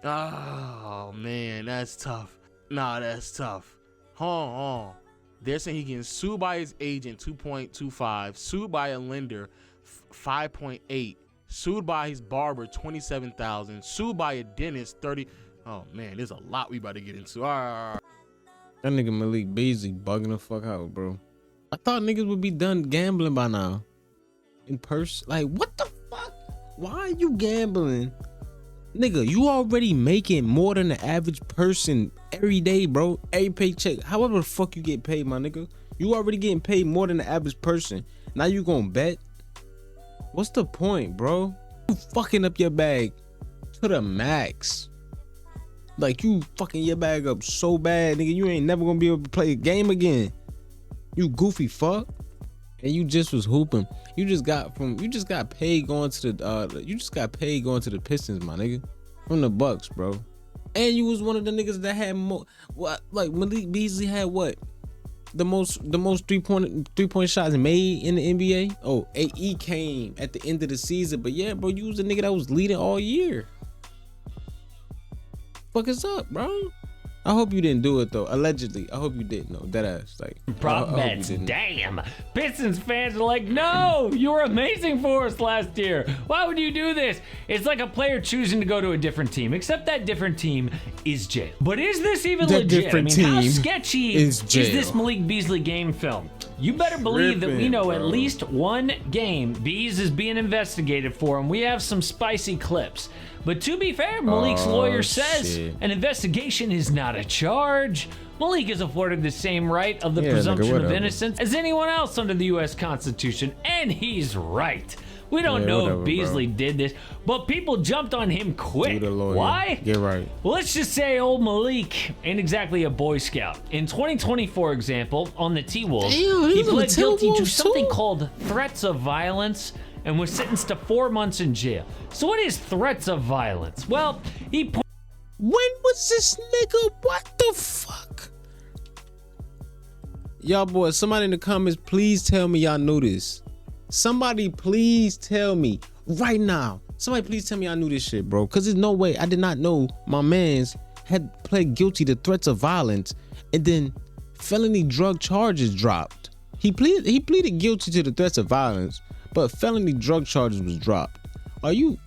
Oh man, that's tough. Nah, that's tough. Hold on. They're saying he getting sued by his agent 2.25, sued by a lender 5.8, sued by his barber 27,000, sued by a dentist 30. Oh man, there's a lot we about to get into. All right. That nigga Malik Beasley bugging the fuck out, bro. I thought niggas would be done gambling by now. In person, like what the fuck? Why are you gambling? Nigga, you already making more than the average person every day, bro. Every paycheck, however the fuck you get paid, my nigga. You already getting paid more than the average person. Now you gonna bet? What's the point, bro? You fucking up your bag to the max. Like you fucking your bag up so bad, nigga. You ain't never gonna be able to play a game again. You goofy fuck. And you just was hooping. You just got paid going to the Pistons, my nigga. From the Bucks, bro. And you was one of the niggas that had more, what, like Malik Beasley had what? The most three-point shots made in the NBA? Oh, he came at the end of the season. But yeah, bro, you was a nigga that was leading all year. Fuck is up, bro? I hope you didn't do it though. Allegedly, I hope you didn't. No, dead ass. Like prop bets. Damn, Pistons fans are like, no, you were amazing for us last year. Why would you do this? It's like a player choosing to go to a different team, except that different team is jail. But is this even legit? I mean, how sketchy is this Malik Beasley game film? You better believe that we know at least one game Bees is being investigated for, and we have some spicy clips. But to be fair, Malik's lawyer says an investigation is not a charge. Malik is afforded the same right of the presumption of innocence as anyone else under the U.S. Constitution, and he's right. We don't know if Beasley did this, but people jumped on him quick. Why? Get right. Well, let's just say old Malik ain't exactly a Boy Scout. In 2020, for example, on the T-Wolves, he pled guilty to something called threats of violence and was sentenced to 4 months in jail. So what is threats of violence? Well, when was this nigga? What the fuck? Y'all boys, somebody in the comments, please tell me y'all knew this. Somebody please tell me right now. Somebody please tell me I knew this shit, bro. Cause there's no way I did not know my mans had pled guilty to threats of violence and then felony drug charges dropped. He pleaded guilty to the threats of violence, but felony drug charges was dropped. Are you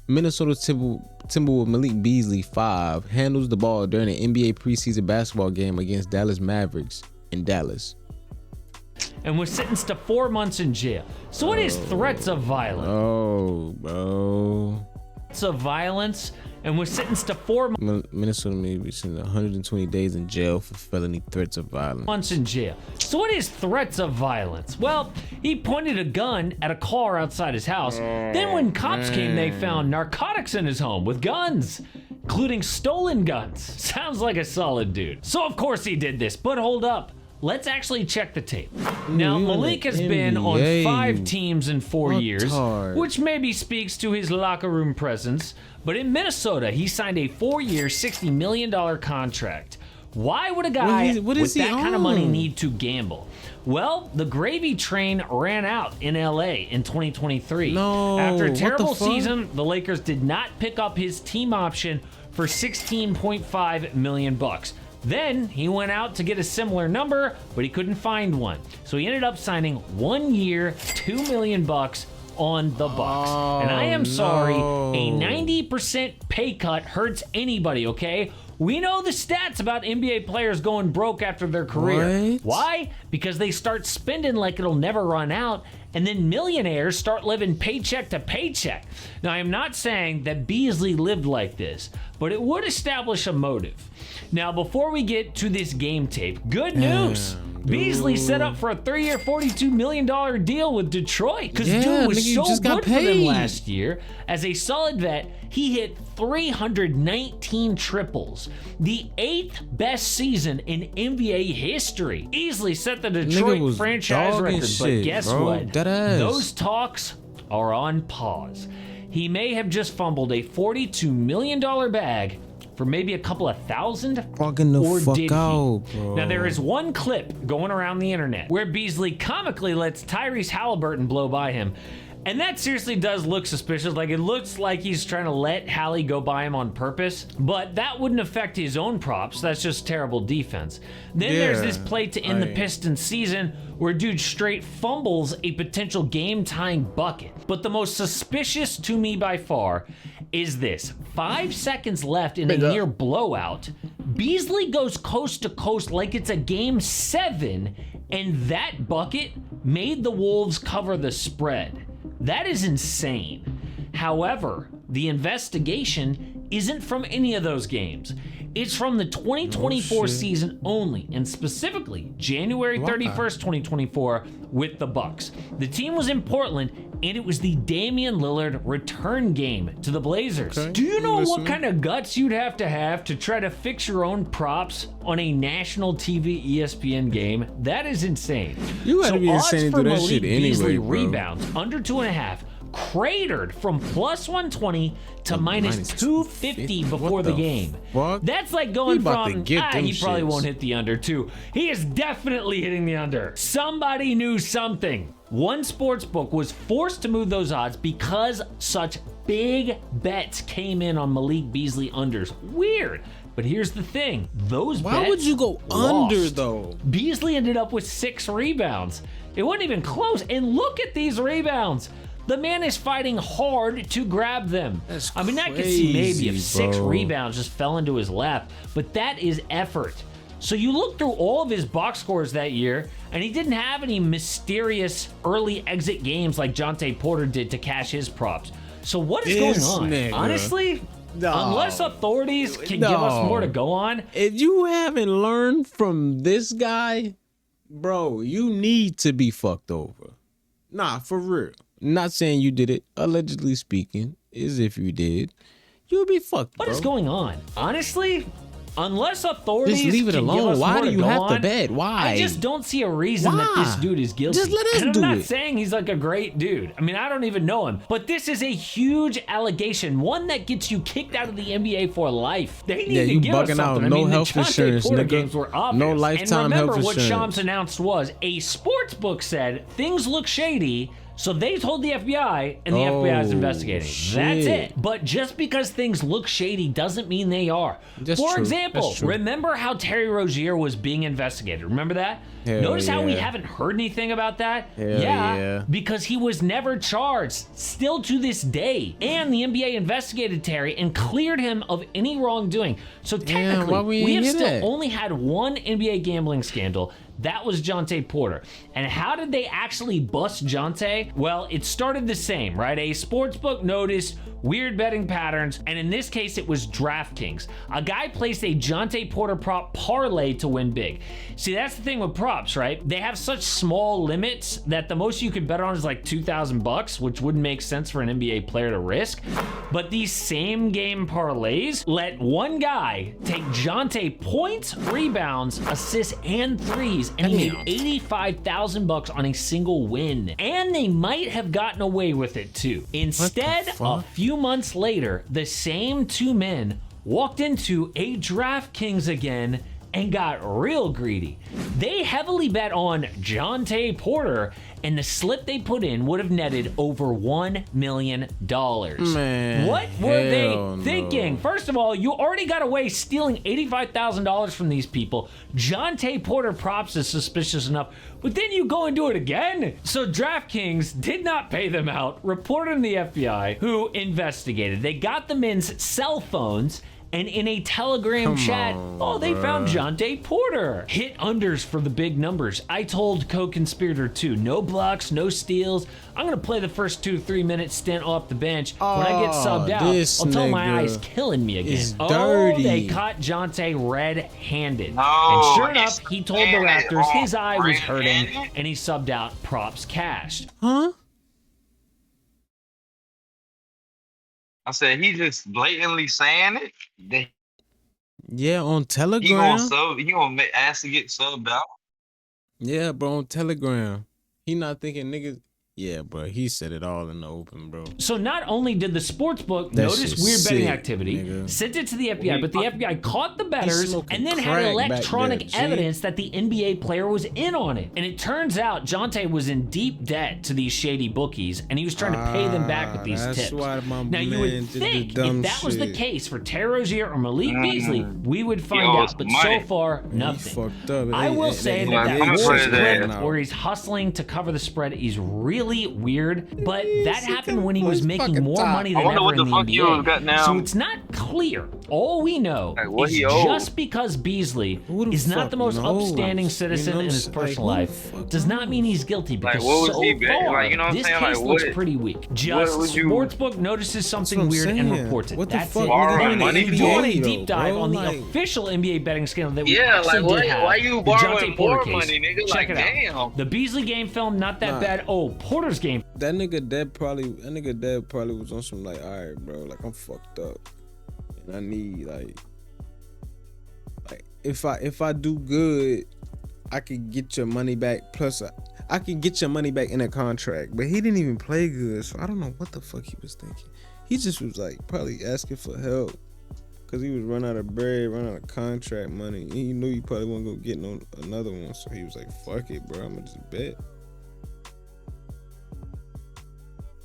Minnesota Timberwolves Malik Beasley 5 handles the ball during an NBA preseason basketball game against Dallas Mavericks in Dallas. And was sentenced to 4 months in jail. So what is threats of violence? Oh, bro. Threats of violence and was sentenced to 4 Minnesota maybe sent 120 days in jail for felony threats of violence. Months in jail. So what is threats of violence? Well, he pointed a gun at a car outside his house. Then when cops came, they found narcotics in his home with guns, including stolen guns. Sounds like a solid dude. So of course he did this, but hold up. Let's actually check the tape. Now, Malik has been on 5 teams in 4 years, which maybe speaks to his locker room presence. But in Minnesota, he signed a 4-year, $60 million contract. Why would a guy with that kind of money need to gamble? Well, the gravy train ran out in LA in 2023. After a terrible season, the Lakers did not pick up his team option for $16.5 million. Then he went out to get a similar number, but he couldn't find one. So he ended up signing 1 year, $2 million on the Bucks. And I am sorry, a 90% pay cut hurts anybody, okay? We know the stats about NBA players going broke after their career. Why? Because they start spending like it'll never run out, and then millionaires start living paycheck to paycheck. Now, I am not saying that Beasley lived like this, but it would establish a motive. Now, before we get to this game tape, good news. Beasley set up for a 3-year, $42 million deal with Detroit because dude was so good for them last year. As a solid vet, he hit 319 triples, the 8th best season in NBA history. Easily set the Detroit franchise record, but guess what? Those talks are on pause. He may have just fumbled a $42 million bag for maybe a couple of thousand, or did he? Now, there is one clip going around the internet where Beasley comically lets Tyrese Halliburton blow by him, And that seriously does look suspicious. Like, it looks like he's trying to let Hallie go by him on purpose, but that wouldn't affect his own props. That's just terrible defense. Then there's this play to end the Pistons season where dude straight fumbles a potential game-tying bucket. But the most suspicious to me by far is this. 5 seconds left in a near blowout. Beasley goes coast to coast like it's a game 7, and that bucket made the Wolves cover the spread. That is insane. However, the investigation isn't from any of those games. It's from the 2024 season only, and specifically January 31st, 2024 with the Bucks. The team was in Portland, and it was the Damian Lillard return game to the Blazers. Okay. Do you know what kind of guts you'd have to try to fix your own props on a national TV ESPN game? That is insane. You gotta be insane to do that Malik shit Beasley anyway, bro. rebounds under 2.5 cratered from plus 120 to minus 250 before the game. Fuck? That's like going from, he probably shits. won't hit the under too. He is definitely hitting the under. Somebody knew something. One sportsbook was forced to move those odds because such big bets came in on Malik Beasley unders. Weird. But here's the thing. Those bets Why would you go lost. under though? Beasley ended up with 6 rebounds. It wasn't even close. And look at these rebounds. The man is fighting hard to grab them. I mean, I could see maybe if 6 rebounds just fell into his lap, but that is effort. So you look through all of his box scores that year, and he didn't have any mysterious early exit games like Jonte Porter did to cash his props. So what is going on? Nigga. Honestly, unless authorities can give us more to go on. If you haven't learned from this guy, bro, you need to be fucked over. Nah, for real. Not saying you did it, allegedly speaking, as if you did. You'll be fucked, bro. What is going on? Honestly, unless authorities just leave it can alone. give us Why more do to you go have to on, bet? Why? I just don't see a reason that this dude is guilty. Just let us and I'm do not it. saying he's like a great dude. I mean, I don't even know him. But this is a huge allegation, one that gets you kicked out of the NBA for life. They need to you give us bugging something. out. I No mean, health the Jonte insurance, Porter nigga. games were obvious. No lifetime and remember health what insurance. Shams announced was a sports book said things look shady. So they told the FBI, and the FBI is investigating. Shit. That's it. But just because things look shady doesn't mean they are. That's For true. example, That's true. remember how Terry Rozier was being investigated? Remember that? Hell Notice how we yeah. haven't heard anything about that? Hell yeah. Because he was never charged, still to this day. And the NBA investigated Terry and cleared him of any wrongdoing. So technically, why we we ain't have hear still that? only had one NBA gambling scandal. That was Jonte Porter. And how did they actually bust Jonte? Well, it started the same, right? A sportsbook noticed weird betting patterns, and in this case, it was DraftKings. A guy placed a Jonte Porter prop parlay to win big. See, that's the thing with props, right? They have such small limits that the most you could bet on is like $2,000, which wouldn't make sense for an NBA player to risk. But these same game parlays let one guy take Jonte points, rebounds, assists, and threes, and he made $85,000 on a single win. And they might have gotten away with it too. Instead, a few months later, the same 2 men walked into a DraftKings again and got real greedy. They heavily bet on Jonte Porter, and the slip they put in would have netted over $1 million. Man, what were they hell thinking? no. First of all, you already got away stealing $85,000 from these people. Jonte Porter props is suspicious enough, but then you go and do it again? So DraftKings did not pay them out, reported to the FBI, who investigated. They got the men's cell phones, and in a Telegram chat, they found Jonte Porter. Hit unders for the big numbers. I told co-conspirator 2, no blocks, no steals. I'm gonna play the first 2-3 minute stint off the bench. When I get subbed out, I'll tell my eyes killing me again. is dirty. They caught Jonte red-handed. No, And sure enough, he's he told the standing Raptors his eye was hurting, red-handed? and he subbed out props cashed. Huh? I said he just blatantly saying it. That Yeah, on he Telegram. ask to get subbed out. Yeah, bro, on Telegram. He not thinking niggas. Yeah, bro, he said it all in the open, bro. So not only did the sportsbook That notice shit's weird betting sick, activity, nigga. sent it to the FBI, but the FBI caught the bettors smoking and then had crack back electronic there, G. evidence that the NBA player was in on it. And it turns out Jonte was in deep debt to these shady bookies, and he was trying to pay them back with these that's tips. why my Now you man would did the think if dumb that was the shit. case for Terry Rozier or Malik Beasley, we would find Yo, out. But so money. far, He nothing. fucked up. I will say Yeah, that I'm that afraid first of clip that. where he's hustling to cover the spread is really weird, but that happened when he on was his making fucking more top. money I than wonder ever what in the the fuck you NBA. got now. So it's not clear. All we know Like, what is he owed? just because Beasley Who the is not fuck the most knows? upstanding You citizen know in what his I'm personal saying? Like, life who the fuck does not mean knows? he's guilty, Like, because what was so he bet? far, Like, you know what I'm this saying? case Like, looks what- pretty weak. Just would you- Sportsbook notices something what I'm weird and saying. reports it. What the That's fuck? it. Borrowing And money if you from want a NBA, deep dive bro, on the like- official NBA betting scandal that we Yeah, actually like, did have, why you the borrowing Jonte Porter more case, money, nigga? check Like, it out. damn. The Beasley game film, not that Nah. bad. Oh, Porter's game. That nigga dad probably was on some like, all right, bro, like I'm fucked up, and I need like if I do good, I could get your money back. Plus, I can get your money back in a contract. But he didn't even play good, so I don't know what the fuck he was thinking. He just was like probably asking for help because he was run out of bread, run out of contract money. And he knew he probably wasn't gonna get no another one, so he was like, "Fuck it, bro, I'm gonna just bet."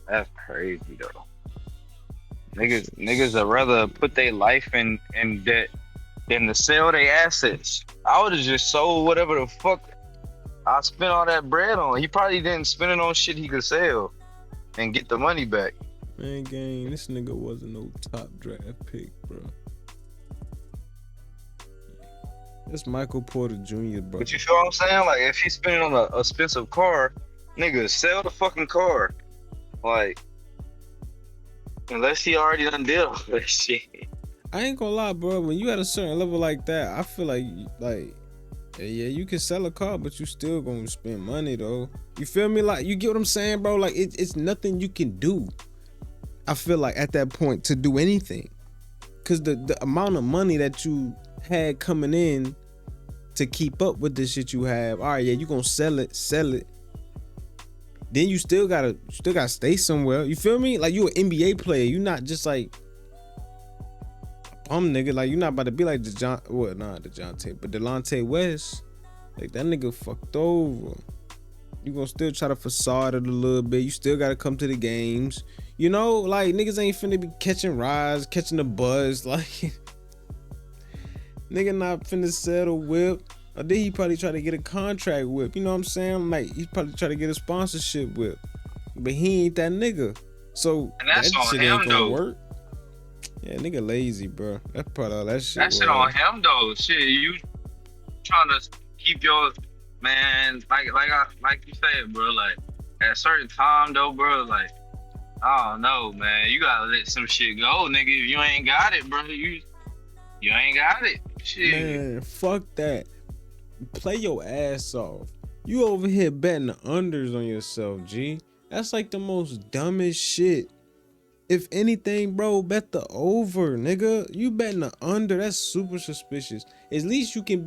That's crazy though. Niggas would rather put their life in debt than to sell their assets. I would have just sold whatever the fuck I spent all that bread on. He probably didn't spend it on shit he could sell and get the money back. Man, gang, this nigga wasn't no top draft pick, bro. That's Michael Porter Jr., bro. But you feel what I'm saying? Like, if he's spending on a expensive car, nigga, sell the fucking car. Like, unless he already done did all that shit. I ain't gonna lie, bro. When you at a certain level like that, I feel like, yeah, you can sell a car, but you still gonna spend money, though. You feel me? Like, you get what I'm saying, bro? Like, it's nothing you can do. I feel like at that point to do anything, cause the amount of money that you had coming in to keep up with the shit you have. All right, yeah, you gonna sell it. Then you still gotta stay somewhere. You feel me? Like, you an NBA player. You not just like nigga. Like, you not about to be like DeJounte, but Delonte West. Like, that nigga fucked over. You gonna still try to facade it a little bit. You still gotta come to the games. You know, like, niggas ain't finna be catching rides, catching the buzz. Like, nigga not finna sell the whip. Or then he probably try to get a contract whip. You know what I'm saying? Like, he probably try to get a sponsorship whip. But he ain't that nigga. So And that's that on shit him, ain't gonna though. work. Yeah, nigga lazy, bro. That's probably all that shit. That shit on him though. Shit, you trying to keep your man like you said, bro. Like, at a certain time though, bro. Like, I don't know, man. You gotta let some shit go, nigga. If you ain't got it, bro, you ain't got it. Shit. Man, fuck that. Play your ass off. You over here betting the unders on yourself, G. That's like the most dumbest shit. If anything, bro, bet the over, nigga. You betting the under. That's super suspicious. At least you can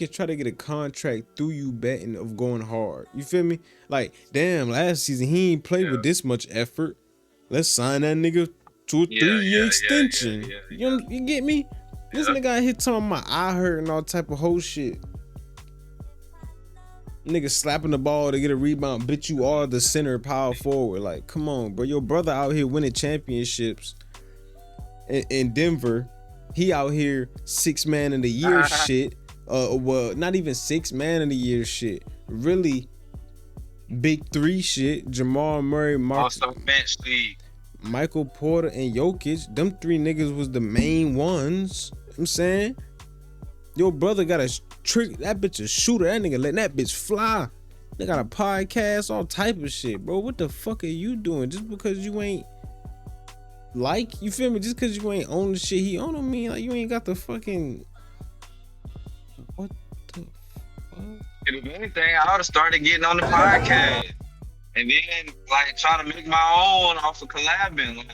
try to get a contract through you betting of going hard. You feel me? Like, damn, last season he ain't played with this much effort. Let's sign that nigga to a 3-year extension. You get me? This nigga out here talking about eye hurt and all type of whole shit. Nigga slapping the ball to get a rebound. Bitch, you are the center power forward. Like, come on, bro. Your brother out here winning championships in Denver. He out here 6 man of the year shit. Well, not even 6 man of the year shit. Really big 3 shit. Jamal Murray, Also bench league. Michael Porter, and Jokic. Them 3 niggas was the main ones. I'm saying, your brother got a trick. That bitch a shooter. That nigga letting that bitch fly. They got a podcast, all type of shit, bro. What the fuck are you doing? Just because you ain't like, you feel me? Just because you ain't own the shit he own, don't mean like you ain't got the fucking. What the fuck? If anything, I would have started getting on the podcast. And then, like, trying to make my own off of collabing. Like,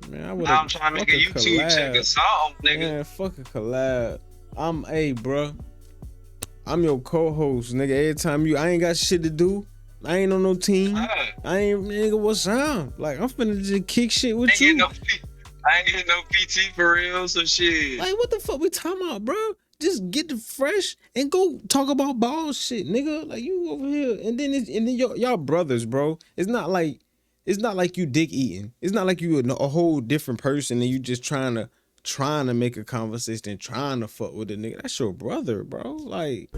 Man, now I'm trying to make a YouTube check or something, nigga. Man, fuck a collab. Bruh. I'm your co-host, nigga. Every time I ain't got shit to do, I ain't on no team. Huh. I ain't, nigga, what's up? Like, I'm finna just kick shit with you. I ain't getting no PT for real, so shit. Like, what the fuck we talking about, bro? Just get the fresh and go talk about ball shit, nigga. Like, you over here, and then y'all brothers, bro. It's not like you dick eating. It's not like you a whole different person and you just trying to make a conversation, trying to fuck with a nigga. That's your brother, bro. Like.